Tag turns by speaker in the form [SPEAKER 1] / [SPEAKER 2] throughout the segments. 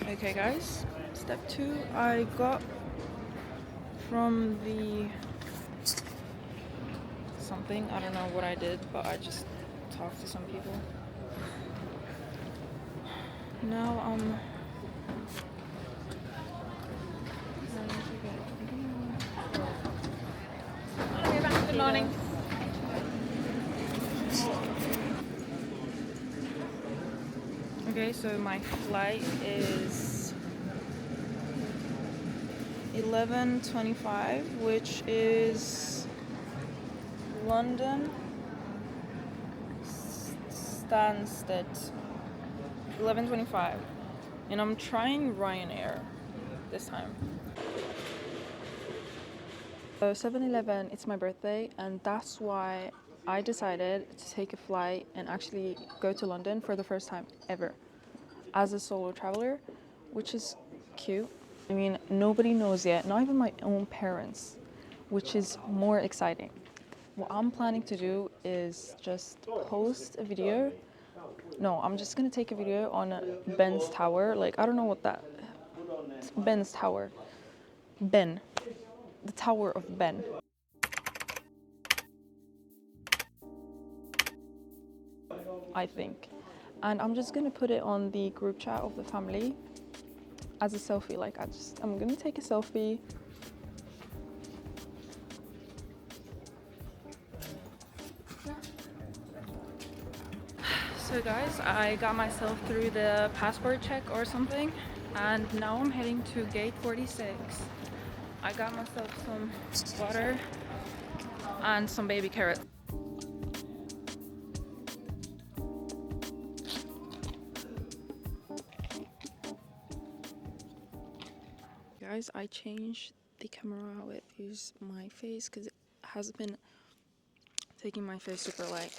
[SPEAKER 1] Okay guys, step 2 I got from the something, I don't know what I did, but I just talked to some people. Now good morning. Okay, so my flight is 11:25, which is London Stansted. 11:25, and I'm trying Ryanair this time. So 7-Eleven, it's my birthday, and that's why I decided to take a flight and actually go to London for the first time ever as a solo traveler, which is cute. I mean, nobody knows yet, not even my own parents, which is more exciting. What I'm planning to do is just post a video. No, I'm just gonna take a video on Ben's Tower. Like, I don't know what that. Ben's Tower. Ben. The Tower of Ben. I think. And I'm just gonna put it on the group chat of the family as a selfie. Like, I'm gonna take a selfie. So guys, I got myself through the passport check or something, and now I'm heading to gate 46. I got myself some water and some baby carrots. Guys, I changed the camera how it views my face because it has been taking my face super light.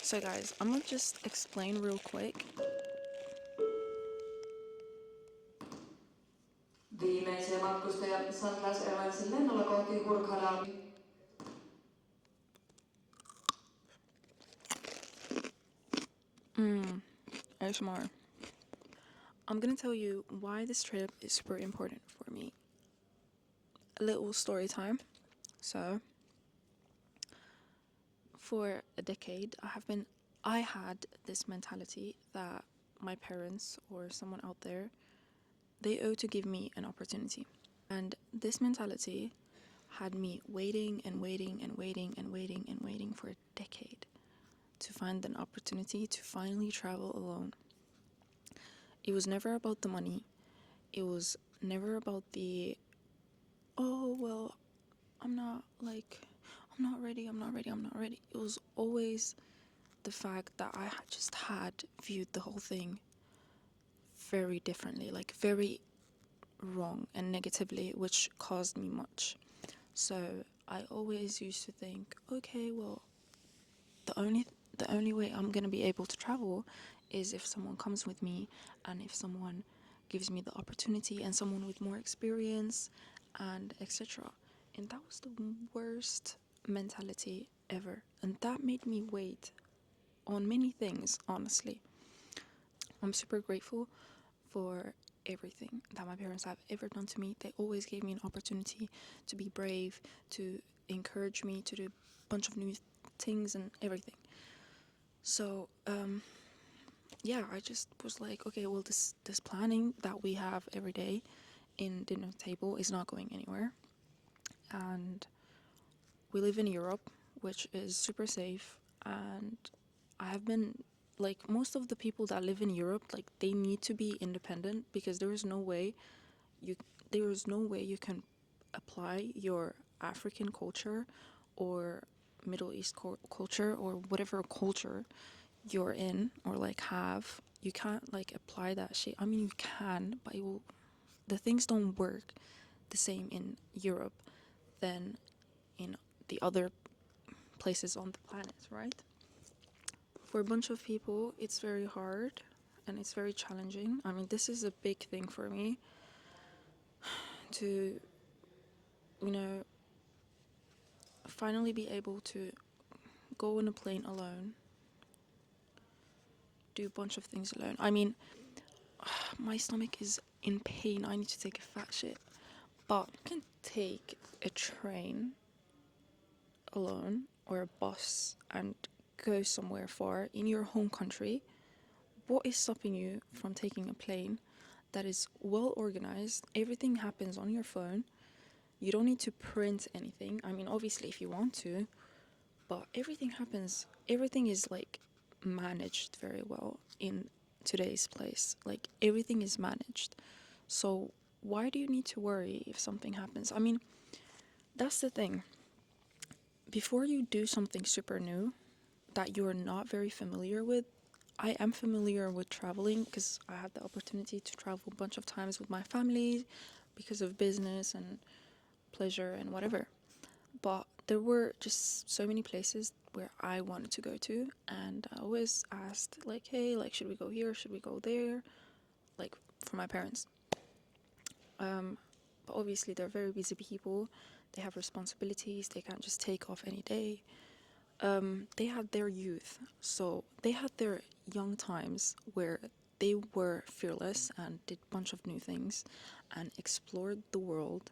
[SPEAKER 1] So guys, I'm gonna just explain real quick.
[SPEAKER 2] Viimeisiä matkustajia Southwest Airlinesin lennolla kohti Hurghadal.
[SPEAKER 1] ASMR. I'm gonna tell you why this trip is super important for me. A little story time. So, for a decade, I had this mentality that my parents or someone out there, they owe to give me an opportunity. And this mentality had me waiting and waiting and waiting and waiting and waiting for a decade to find an opportunity to finally travel alone. It was never about the money. It was never about the, oh, well, I'm not ready. It was always the fact that I just had viewed the whole thing very differently, like very wrong and negatively, which caused me much. So I always used to think, okay, well, the only way I'm gonna be able to travel is if someone comes with me, and if someone gives me the opportunity, and someone with more experience, and etc. And that was the worst mentality ever, and that made me wait on many things, honestly. I'm super grateful for everything that my parents have ever done to me. They always gave me an opportunity to be brave, to encourage me to do a bunch of new things and everything. So yeah, I just was like, okay, well, this planning that we have every day in dinner table is not going anywhere. And we live in Europe, which is super safe, and I have been, like, most of the people that live in Europe, like, they need to be independent, because there is no way you can apply your African culture or Middle East culture or whatever culture you're in or like have. You can't like apply that shit. I mean, you can, but the things don't work the same in Europe than in the other places on the planet, right? For a bunch of people, it's very hard and it's very challenging. I mean, this is a big thing for me to, finally be able to go on a plane alone, do a bunch of things alone. I mean, my stomach is in pain. I need to take a fat shit. But you can take a train alone or a bus and go somewhere far in your home country. What is stopping you from taking a plane that is well organized? Everything happens on your phone. You don't need to print anything. I mean, obviously, if you want to, but everything is like managed very well in today's place. Like, everything is managed. So, why do you need to worry if something happens? I mean, that's the thing. Before you do something super new that you're not very familiar with, I am familiar with traveling because I had the opportunity to travel a bunch of times with my family because of business and pleasure and whatever. But there were just so many places where I wanted to go to, and I always asked, like, hey, like, should we go here? Should we go there? Like, for my parents. But obviously, they're very busy people. They have responsibilities. They can't just take off any day. They had their youth, so they had their young times where they were fearless and did a bunch of new things and explored the world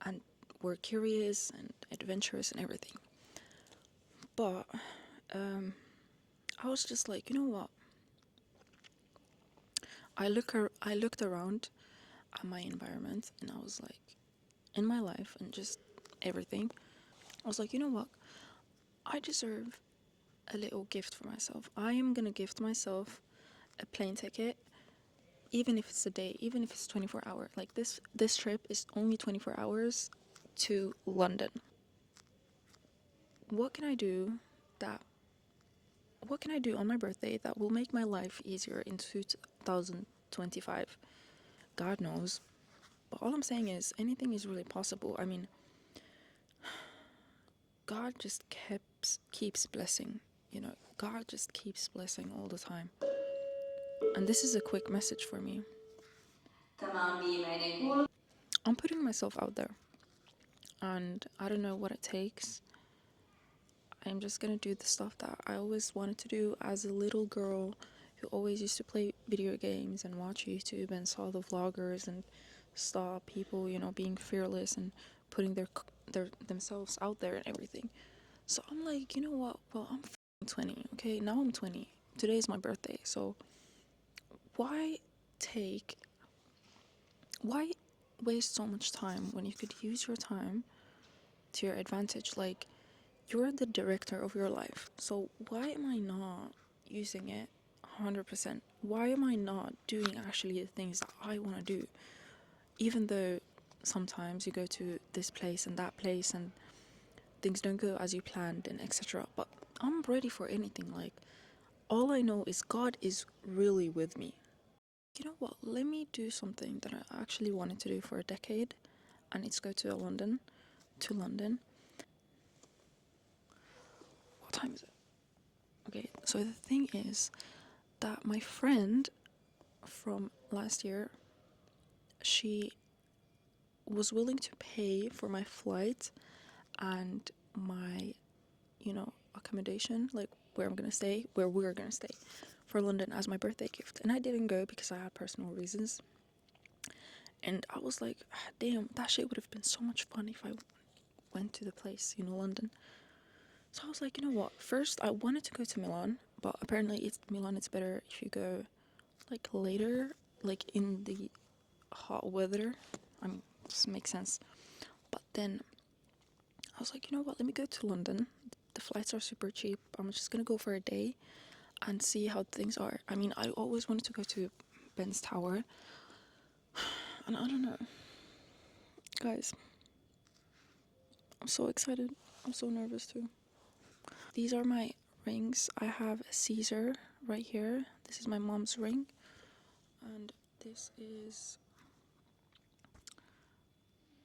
[SPEAKER 1] and were curious and adventurous and everything. But I was just like, you know what? I looked around at my environment and I was like, in my life and just everything, I was like, you know what? I deserve a little gift for myself. I am gonna gift myself a plane ticket, even if it's a day, even if it's 24 hours. Like, this trip is only 24 hours to London. What can I do on my birthday that will make my life easier in 2025? God knows. But all I'm saying is anything is really possible. I mean, God just keeps blessing, God just keeps blessing all the time. And this is a quick message for me. I'm putting myself out there. And I don't know what it takes. I'm just gonna do the stuff that I always wanted to do as a little girl who always used to play video games and watch YouTube and saw the vloggers and saw people, being fearless and putting their themselves out there and everything. So I'm like, you know what? Well, I'm 20, okay? Now I'm 20. Today is my birthday. So why waste so much time when you could use your time to your advantage? Like, you're the director of your life. So why am I not using it 100%? Why am I not doing actually the things that I want to do? Even though sometimes you go to this place and that place and things don't go as you planned and etc. But I'm ready for anything. Like, all I know is God is really with me. You know what? Let me do something that I actually wanted to do for a decade, and it's go to London. What time is it? Okay, so the thing is that my friend from last year, she was willing to pay for my flight and my, accommodation, like where we're gonna stay for London as my birthday gift. And I didn't go because I had personal reasons. And I was like, damn, that shit would have been so much fun if I went to the place, London. So I was like, you know what? First, I wanted to go to Milan, but apparently Milan it's better if you go like later, like in the hot weather. I mean, this makes sense. But then I was like, you know what? Let me go to London. The flights are super cheap. I'm just gonna go for a day and see how things are. I mean, I always wanted to go to Ben's Tower, and I don't know, guys. I'm so excited. I'm so nervous too. These are my rings. I have a Caesar right here. This is my mom's ring, and this is,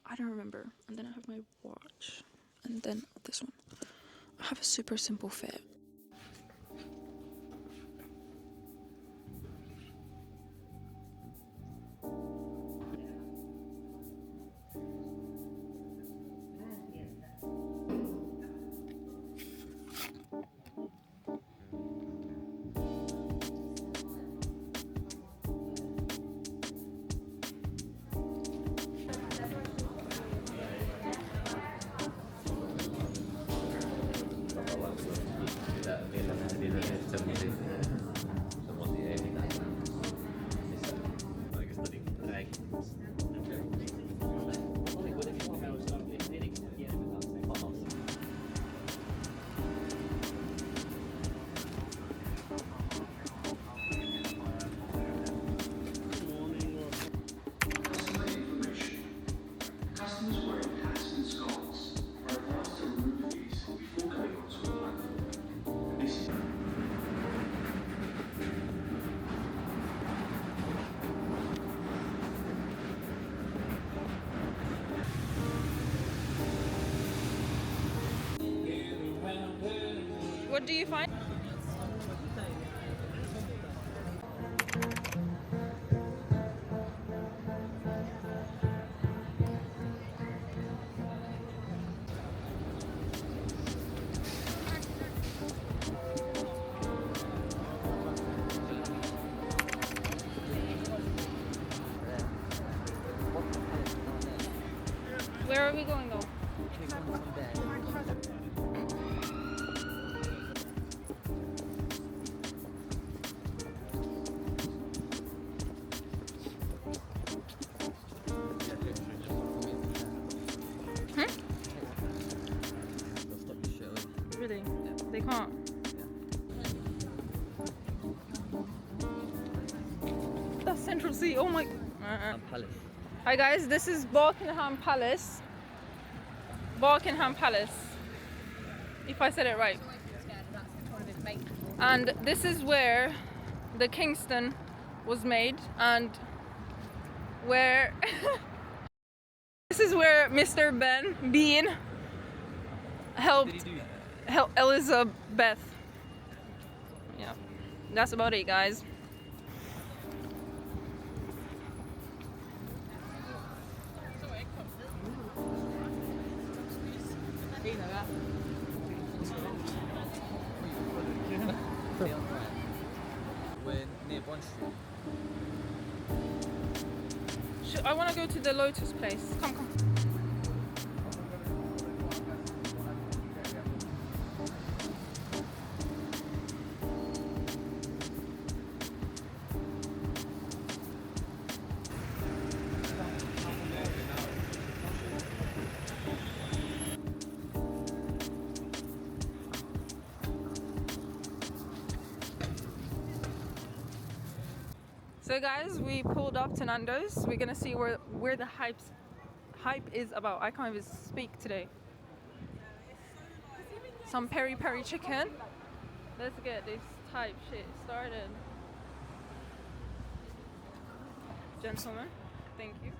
[SPEAKER 1] I don't remember. And then I have my watch, and then this one. I have a super simple fit.
[SPEAKER 3] Customer information. Customers wearing hats and scarves are advised to remove these before going onto a platform. This is
[SPEAKER 1] What do you find? Where are we going though? Really? They can't. That's Central Sea. Oh my.
[SPEAKER 4] Palace.
[SPEAKER 1] Hi guys, this is Buckingham Palace. Buckingham Palace. If I said it right. And this is where the Kingston was made, and where this is where Mr. Bean helped Elizabeth. Yeah, that's about it, guys.
[SPEAKER 4] We're near Bond Street.
[SPEAKER 1] I want to go to the Lotus place. Come, come. So guys, we pulled up to Nando's. We're gonna see where the hype is about. I can't even speak today. Some peri peri chicken. Let's get this type shit started. Gentlemen, thank you.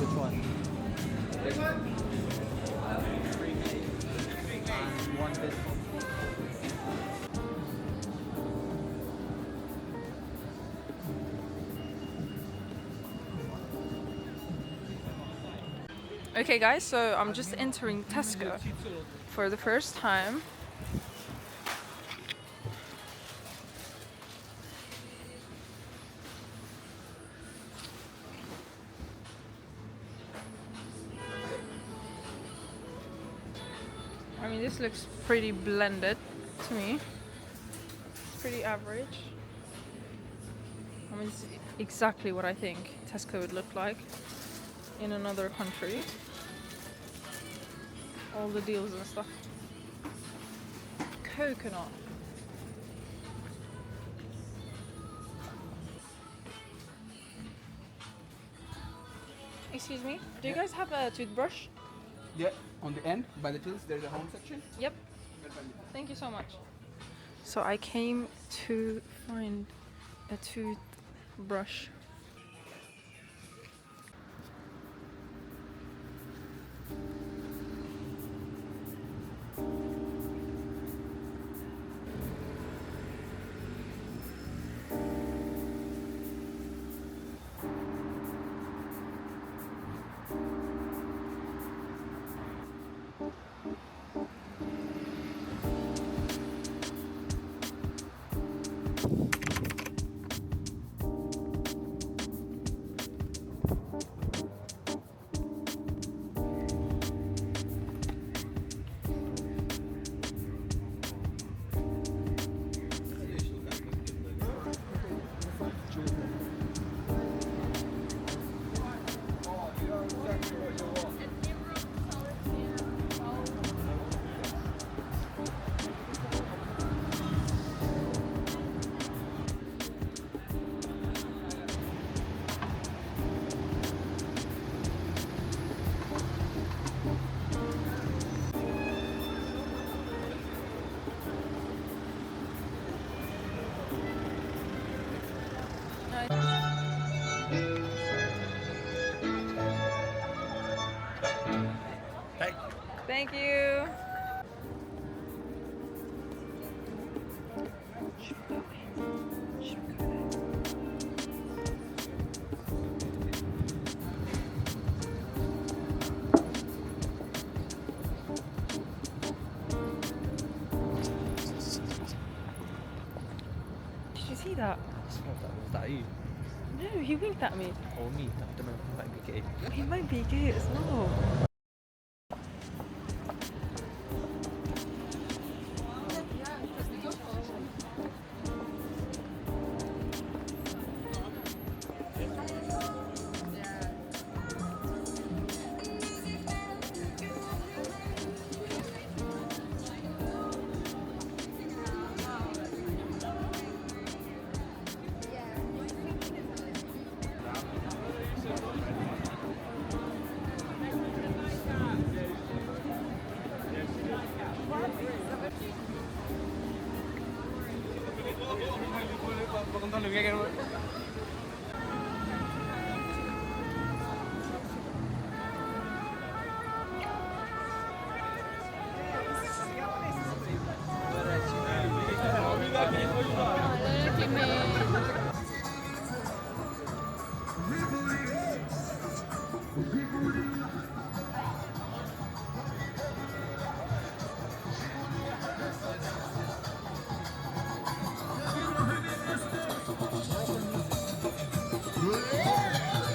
[SPEAKER 4] Which one? This one. 3 made. And 1 this one.
[SPEAKER 1] Okay guys, so I'm just entering Tesco for the first time. I mean, this looks pretty blended to me. It's pretty average. I mean, it's exactly what I think Tesco would look like in another country. All the deals and stuff. Coconut. Excuse me, do you guys have a toothbrush?
[SPEAKER 5] Yeah, on the end, by the tools, there's a home section.
[SPEAKER 1] Yep. Thank you so much. So I came to find a toothbrush.
[SPEAKER 6] Thank you. Did you see that?
[SPEAKER 4] Was that you?
[SPEAKER 6] No, he winked at me.
[SPEAKER 4] Or me? I don't know. He might be gay.
[SPEAKER 6] He might be gay as well.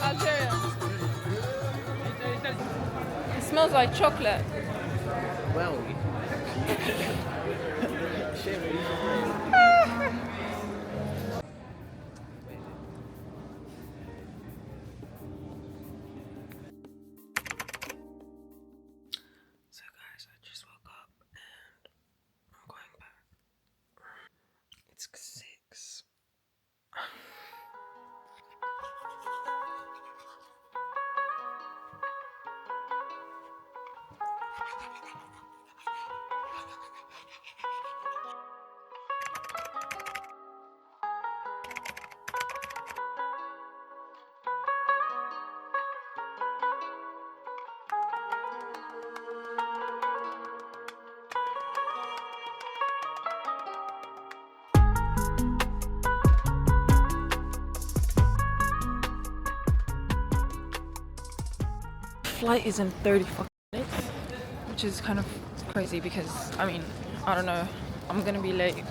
[SPEAKER 6] Algeria. It smells like chocolate.
[SPEAKER 4] Well,
[SPEAKER 1] So guys, I just woke up and I'm going back. It's 6. Flight is in 30 fucking minutes, which is kind of crazy because I mean, I don't know, I'm gonna be late